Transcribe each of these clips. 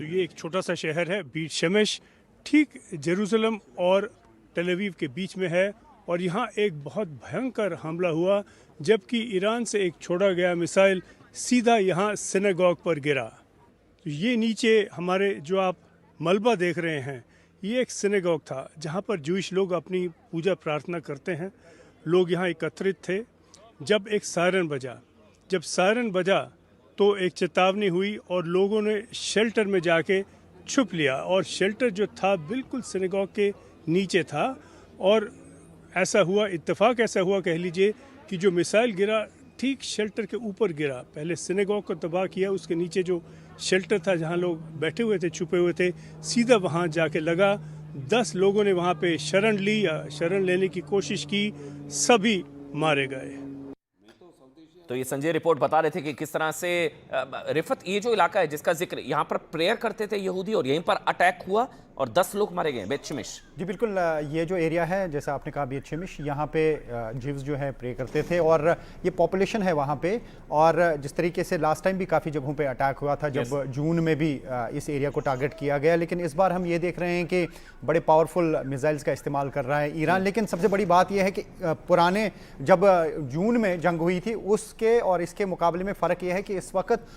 तो ये एक छोटा सा शहर है बीट शेमेश, ठीक जेरूसलम और टेल अवीव के बीच में है। और यहाँ एक बहुत भयंकर हमला हुआ जबकि ईरान से एक छोड़ा गया मिसाइल सीधा यहाँ सिनेगॉग पर गिरा। तो ये नीचे हमारे जो आप मलबा देख रहे हैं, ये एक सिनेगॉग था जहाँ पर जूइश लोग अपनी पूजा प्रार्थना करते हैं। लोग यहाँ एकत्रित थे जब एक सायरन बजा। जब सायरन बजा तो एक चेतावनी हुई और लोगों ने शेल्टर में जाके छुप लिया। और शेल्टर जो था बिल्कुल सिनेगॉग के नीचे था। और ऐसा हुआ, इत्तेफाक ऐसा हुआ कह लीजिए कि जो मिसाइल गिरा ठीक शेल्टर के ऊपर गिरा। पहले सिनेगॉग को तबाह किया, उसके नीचे जो शेल्टर था जहां लोग बैठे हुए थे, छुपे हुए थे, सीधा वहां जाके लगा। 10 लोगों ने वहां पे शरण ली या शरण लेने की कोशिश की, सभी मारे गए। तो ये संजय रिपोर्ट बता रहे थे कि किस तरह से रिफत, ये जो इलाका है जिसका जिक्र, यहाँ पर प्रेयर करते थे यहूदी और यहीं पर अटैक हुआ और 10 लोग मारे गए बेत शेमेश। जी बिल्कुल, ये जो एरिया है जैसा आपने कहा बेत शेमेश, यहाँ पे जिव्स जो है प्रे करते थे और ये पॉपुलेशन है वहाँ पे। और जिस तरीके से लास्ट टाइम भी काफ़ी जगहों पे अटैक हुआ था, जब जून में भी इस एरिया को टारगेट किया गया, लेकिन इस बार हम ये देख रहे हैं कि बड़े पावरफुल मिसाइल्स का इस्तेमाल कर रहा है ईरान। लेकिन सबसे बड़ी बात यह है कि पुराने जब जून में जंग हुई थी उसके और इसके मुकाबले में फ़र्क यह है कि इस वक्त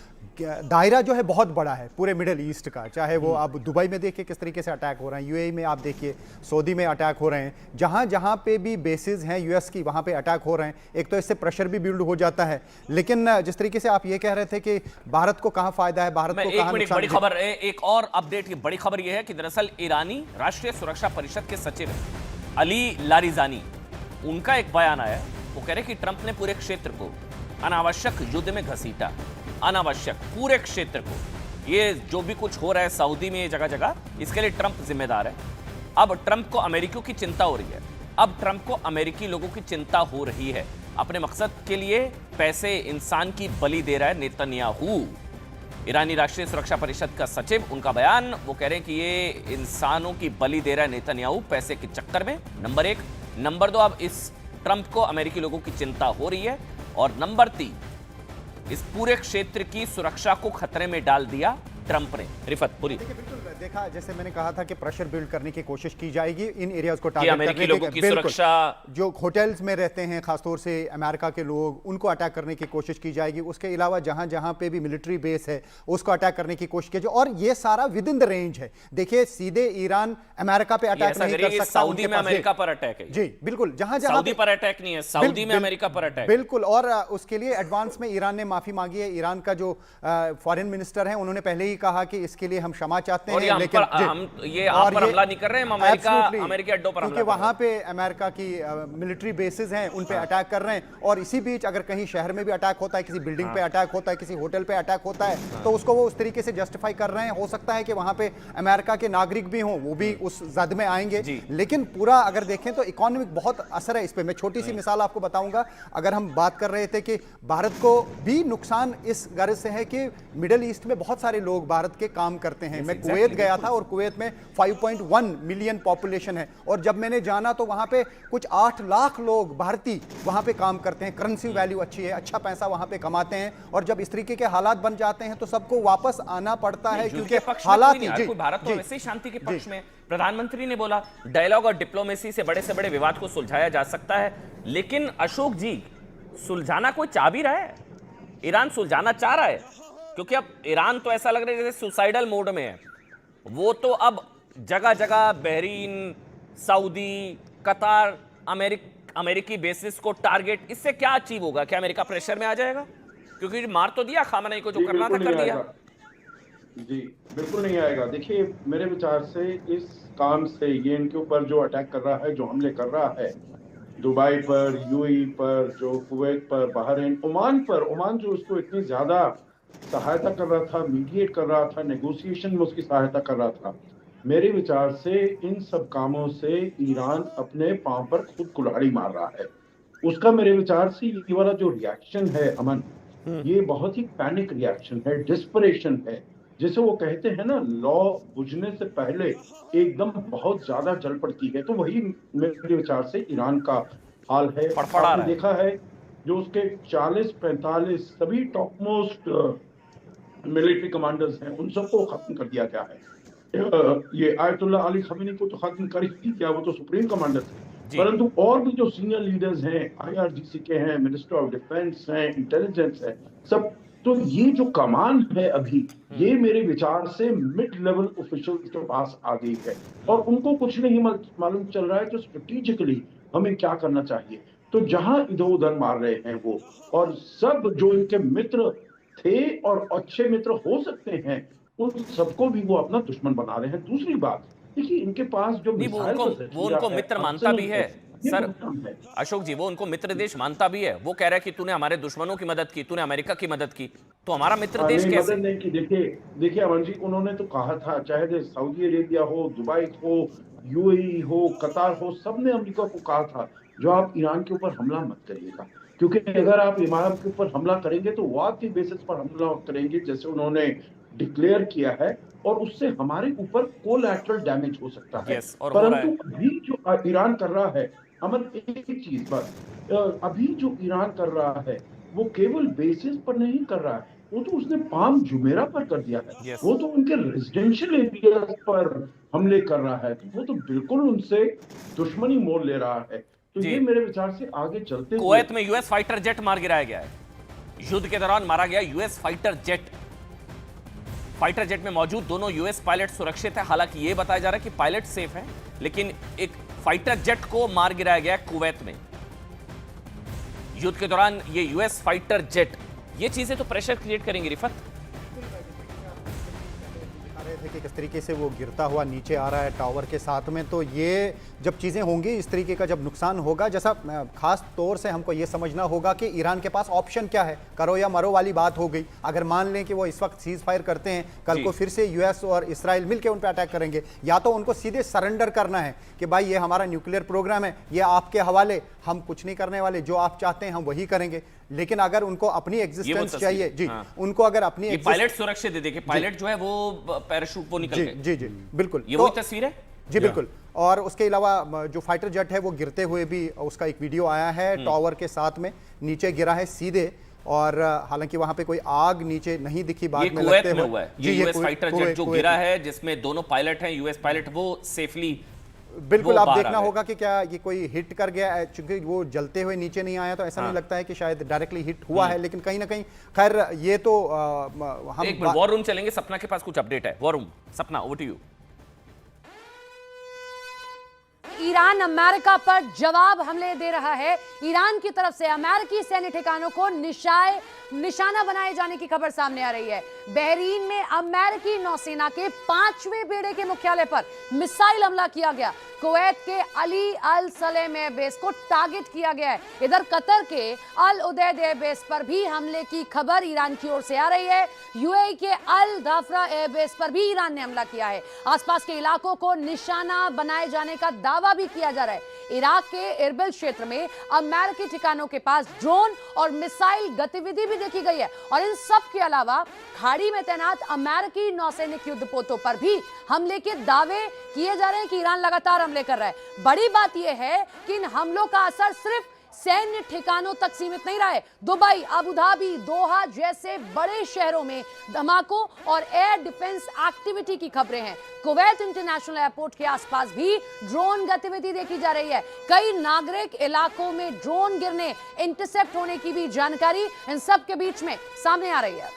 दायरा जो है बहुत बड़ा है पूरे मिडिल ईस्ट का। चाहे वो आप दुबई में देखिए किस तरीके से अटैक हो रहे हैं, यूएई में आप देखिए, सऊदी में अटैक हो रहे हैं, जहां जहां पे भी बेसिस हैं यूएस की वहां पे अटैक हो रहे हैं। एक तो इससे प्रेशर भी बिल्ड हो जाता है। लेकिन जिस तरीके से आप ये कह रहे थे कि भारत को कहां फायदा है, भारत को कहां नुकसान। बड़ी खबर, एक और अपडेट, बड़ी खबर यह है कि दरअसल ईरानी राष्ट्रीय सुरक्षा परिषद के सचिव अली लारिजानी, उनका एक बयान आया। वो कह रहे कि ट्रंप ने पूरे क्षेत्र को अनावश्यक युद्ध में घसीटा, अनावश्यक पूरे क्षेत्र को। ये जो भी कुछ हो रहा है सऊदी में, ये जगह जगह, इसके लिए ट्रंप जिम्मेदार है। अब ट्रंप को अमेरिकियों की चिंता हो रही है, अब ट्रंप को अमेरिकी लोगों की चिंता हो रही है। अपने मकसद के लिए पैसे, इंसान की बलि दे रहा है नेतन्याहू। ईरानी राष्ट्रीय सुरक्षा परिषद का सचिव, उनका बयान, वो कह रहे हैं कि ये इंसानों की बलि दे रहा है नेतन्याहू पैसे के चक्कर में, नंबर 1। नंबर 2, अब इस ट्रंप को अमेरिकी लोगों की चिंता हो रही है। और नंबर 3, इस पूरे क्षेत्र की सुरक्षा को खतरे में डाल दिया ट्रंप ने। रिफत पूरी बिल्कुल देखा, जैसे मैंने कहा था कि प्रेशर बिल्ड करने की कोशिश की जाएगी इन एरियाज को टारगेट करने की। लोगों की सुरक्षा, जो होटल्स में रहते हैं खासतौर से अमेरिका के लोग, उनको अटैक करने की कोशिश की जाएगी। उसके अलावा जहां जहां पे भी मिलिट्री बेस है उसको अटैक करने की कोशिश की जाए। और ये सारा विद इन द रेंज है। देखिए सीधे ईरान अमेरिका पे अटैक नहीं कर सकता। सऊदी में अमेरिका पर अटैक है। जी बिल्कुल, जहां जहां सऊदी पर अटैक नहीं है, सऊदी में अमेरिका पर अटैक। बिल्कुल, और उसके लिए एडवांस में ईरान ने माफी मांगी है। ईरान का जो फॉरेन मिनिस्टर है उन्होंने पहले ही कहा कि इसके लिए हम क्षमा चाहते हैं, लेकिन हम ये आप पर हमला नहीं कर रहे हैं, हम अमेरिकी अड्डों पर हमला, क्योंकि वहां पे अमेरिका की मिलिट्री बेसिस हैं, उन पे अटैक कर रहे हैं। और इसी बीच अगर कहीं शहर में भी अटैक होता है, किसी बिल्डिंग पे अटैक होता है, किसी होटल पे अटैक होता है, तो उसको वो उस तरीके से जस्टिफाई कर रहे हैं। हो सकता है कि वहां पे अमेरिका के नागरिक भी हों, वो भी उस जद में आएंगे। लेकिन पूरा अगर देखें तो इकोनॉमिक बहुत असर है इस पे। मैं छोटी सी मिसाल आपको बताऊंगा। अगर हम बात कर रहे थे कि भारत को भी नुकसान इस गर्ज से है कि मिडिल ईस्ट में बहुत सारे लोग भारत के काम करते हैं। मैं कुवैत गया था और कुवैत में 5.1 मिलियन पॉपुलेशन है। और जब मैंने जाना तो वहां पे कुछ 8 लाख लोग भारतीय वहां पे काम करते हैं। करेंसी वैल्यू अच्छी है, अच्छा पैसा वहां पे कमाते हैं। और जब इस तरीके के हालात बन जाते हैं तो सबको वापस आना पड़ता है, क्योंकि हालात ही भारत तो वैसे ही शांति के पक्ष में। प्रधानमंत्री ने बोला डायलॉग और डिप्लोमेसी से बड़े विवाद को सुलझाया जा सकता है। लेकिन अशोक जी, सुलझाना कोई चाह भी रहा है? ईरान सुलझाना चाह रहा है? क्योंकि अब ईरान तो ऐसा लग रहा है जैसे सुसाइडल मोड में है। वो तो अब जगह जगह बहरीन, सऊदी, कतार, अमेरिकी बेसिस को टारगेट, इससे क्या अचीव होगा? क्या अमेरिका प्रेशर में आ जाएगा? क्योंकि मार तो दिया खामनेई को, जो करना था कर दिया। जी बिल्कुल नहीं आएगा। देखिए मेरे विचार से इस काम से, ये इनके ऊपर जो अटैक कर रहा है, जो हमले कर रहा है दुबई पर, यूएई पर, जो कुवैत पर, बहरीन, ओमान पर, ओमान जो उसको इतनी ज्यादा सहायता कर रहा था, मीडिएट कर रहा था, नेगोशिएशन में उसकी सहायता कर रहा था, मेरे विचार से इन सब कामों से ईरान अपने पांव पर खुद कुल्हाड़ी मार रहा है। उसका मेरे विचार से ये वाला जो रिएक्शन है अमन, ये बहुत ही पैनिक रिएक्शन है, डिस्परेशन है। जैसे वो कहते हैं ना, लौ बुझने से पहले एकदम बहुत ज्यादा जल पड़ती है, तो वही मेरे विचार से ईरान का हाल है। आपने देखा है जो उसके 40-45 सभी टॉप मोस्ट मिलिट्री कमांडर्स हैं, उन सबको खत्म कर दिया गया है। ये आयतुल्लाह अली खमेनी को तो खत्म कर ही दिया, वो तो सुप्रीम कमांडर थे, परंतु और भी जो सीनियर लीडर्स हैं, IRGC के हैं, मिनिस्टर ऑफ डिफेंस हैं, इंटेलिजेंस है, सब, तो ये जो कमान है अभी, ये मेरे विचार से मिड लेवल ऑफिशियल्स के पास आ गई है और उनको कुछ नहीं मालूम चल रहा है कि स्ट्रेटेजिकली हमें क्या करना चाहिए। तो जहां इधर उधर मार रहे हैं वो, और सब जो इनके मित्र थे और अच्छे मित्र हो सकते हैं, उन सबको भी वो अपना दुश्मन बना रहे हैं। दूसरी बात, देखिए इनके पास जो नहीं, वो उनको मित्र मानता भी है सर। अशोक जी, वो उनको मित्र देश मानता भी है। वो कह रहा है कि तूने हमारे दुश्मनों की मदद की, तूने अमेरिका की मदद की, तो हमारा मित्र देश कैसे? नहीं की, देखिए अमन जी, उन्होंने तो कहा था, चाहे सऊदी अरेबिया हो, दुबई हो, UAE हो, कतार हो, सबने अमेरिका को कहा था जो आप ईरान के ऊपर हमला मत करिएगा, क्योंकि अगर आप ईरान के ऊपर हमला करेंगे तो वार की बेसिस पर हमला करेंगे, जैसे उन्होंने डिक्लेयर किया है, और उससे हमारे ऊपर कोलैटरल डैमेज हो सकता है। परंतु अभी जो ईरान कर रहा है, अमन, एक चीज बस, अभी जो ईरान कर रहा है वो केवल बेसिस पर नहीं कर रहा है, वो तो उसने पाम जुमेरा पर कर दिया है। वो तो उनके रेजिडेंशियल एरिया पर हमले कर रहा है, तो वो तो बिल्कुल उनसे दुश्मनी मोल ले रहा है। तो ये मेरे विचार से आगे चलते कुवैत में US फाइटर जेट मार गिराया गया है। युद्ध के दौरान मारा गया US fighter jet. Fighter jet में मौजूद दोनों US पायलट सुरक्षित है। हालांकि यह बताया जा रहा है कि पायलट सेफ है, लेकिन एक फाइटर जेट को मार गिराया गया कुवैत में युद्ध के दौरान। ये US फाइटर जेट, ये चीजें तो प्रेशर क्रिएट करेंगी रिफत। थे कि किस तरीके से वो गिरता हुआ नीचे आ रहा है टावर के साथ में, तो ये जब चीज़ें होंगी, इस तरीके का जब नुकसान होगा, जैसा खास तौर से हमको ये समझना होगा कि ईरान के पास ऑप्शन क्या है, करो या मरो वाली बात हो गई। अगर मान लें कि वो इस वक्त सीज फायर करते हैं, कल को फिर से US और इसराइल मिलकर उन पर अटैक करेंगे, या तो उनको सीधे सरेंडर करना है कि भाई ये हमारा न्यूक्लियर प्रोग्राम है, ये आपके हवाले, हम कुछ नहीं करने वाले, जो आप चाहते हैं हम वही करेंगे। लेकिन अगर उनको अपनी एग्जिस्टेंस चाहिए जी, उनको अगर अपनी पायलट सुरक्षित दे, देखिए पायलट जो है वो पैराशूट वो निकल गए। जी जी बिल्कुल, ये वही तस्वीर है जी बिल्कुल। और उसके अलावा जो फाइटर जेट है वो गिरते हुए भी उसका एक वीडियो आया है, टावर के साथ में नीचे गिरा है सीधे, और हालांकि वहां पे कोई आग नीचे नहीं दिखी बाद में लगते हुए। ये US फाइटर जेट जो गिरा है, जिसमें दोनों पायलट हैं US पायलट, वो सेफली बिल्कुल आप देखना होगा कि क्या ये कोई हिट कर गया है, चूंकि वो जलते हुए नीचे नहीं आया तो ऐसा नहीं लगता है कि शायद डायरेक्टली हिट हुआ है, लेकिन कहीं ना कहीं खैर ये तो हम एक मिनट वॉर रूम चलेंगे। सपना के पास कुछ अपडेट है। War room, Sapna over to you. Iran America पर जवाब हमले दे रहा है। ईरान की तरफ से अमेरिकी सैन्य ठिकानों को निशाना बनाए जाने की खबर सामने आ रही है। बहरीन में अमेरिकी नौसेना के 5वें बेड़े के मुख्यालय पर मिसाइल हमला किया गया। कुवैत के अली अल सलेम एयरबेस को टारगेट किया गया है। इधर कतर के अल उदैद एयरबेस पर भी हमले की खबर ईरान की ओर से आ रही है। UAE के अल दाफरा एयरबेस पर भी ईरान ने हमला किया है। आसपास के इलाकों को निशाना बनाए जाने का दावा भी किया जा रहा है। इराक के इरबिल क्षेत्र में अमेरिकी ठिकानों के पास ड्रोन और मिसाइल गतिविधि भी देखी गई है। और इन सब के अलावा खाड़ी में तैनात अमेरिकी नौसैनिक युद्धपोतों पर भी हमले के दावे किए जा रहे हैं कि ईरान लगातार हमले कर रहा है। बड़ी बात यह है कि इन हमलों का असर सिर्फ सैन्य ठिकानों तक सीमित नहीं रहा है। दुबई, अबू धाबी, दोहा जैसे बड़े शहरों में धमाकों और एयर डिफेंस एक्टिविटी की खबरें हैं। कुवैत इंटरनेशनल एयरपोर्ट के आसपास भी ड्रोन गतिविधि देखी जा रही है। कई नागरिक इलाकों में ड्रोन गिरने, इंटरसेप्ट होने की भी जानकारी इन सब के बीच में सामने आ रही है।